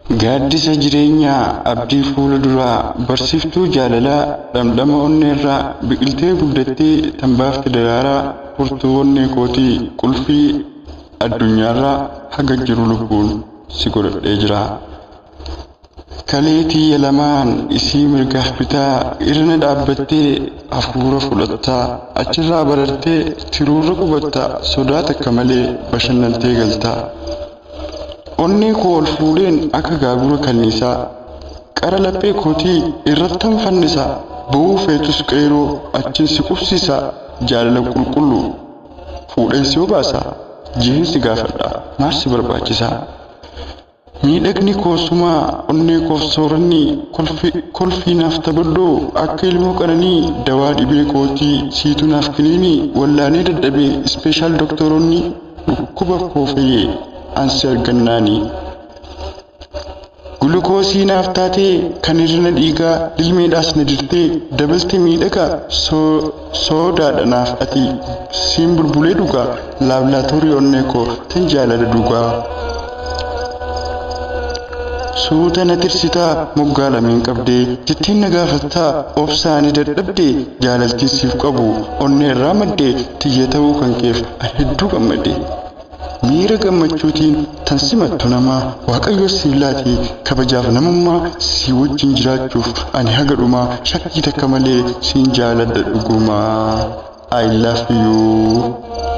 Gaaddisa jireenyaa abdii fuula duraa barsiiftuu jaalalaa dhamdhama onneerraa biqiltee guddattee tambaafti daraaraa furtuu onnee kootii qulfii addunyaarraa haga jiru lubbuun si godhadhee jira. Kaleetii lamaan isii mirgaaf bitaa irra dhaabbattee hafuura fudhattaa achirraa barartee tiruurra qubattaa sodaa takka malee bashannantee galtaa. Onnee koo ol fuudheen akka gaagura kanniisaa qara laphee kootii irrattan fannisaa bu'uu feetus qeeroo achiin si qubsiisaa jaalala qulqulluu fuudheen si obaasaa jihin si gaafadhaa maal si barbaachisaa. Miidhagni koosumaa onnee koof sooranni kolfii naaf tabaddoo akka ilmoo qananii dawaa dhibee kootii siitu naaf kiniinii wallaanee dadhabee ispeeshaal doktoroonni dhukkuba koo fayyee ansi argannaanii. Gulukoosii naaf taatee kan hir'ina dhiigaa dilmeedhaas na dirtee dabaltee miidhagaa soodaadha naaf ati siin bulbulee dhugaa laabilaatoorii onnee koo tan jaalala dhugaa. Suuta na tirsitaa moggaa lameen qabdee jettiin na gaafattaa obsaanii dadhabdee jaalaltiin siif qabu onnee irraa maddee tiyya ta'uu kan keef ani hedduu gammadee. Miira gammachuutiin tan simattu namaa waaqayyo siif laatee kabajaaf namummaa si wajjin jiraachuuf ani haga dhumaa shakkii takka malee siin jaaladha dhugumaa. I love you.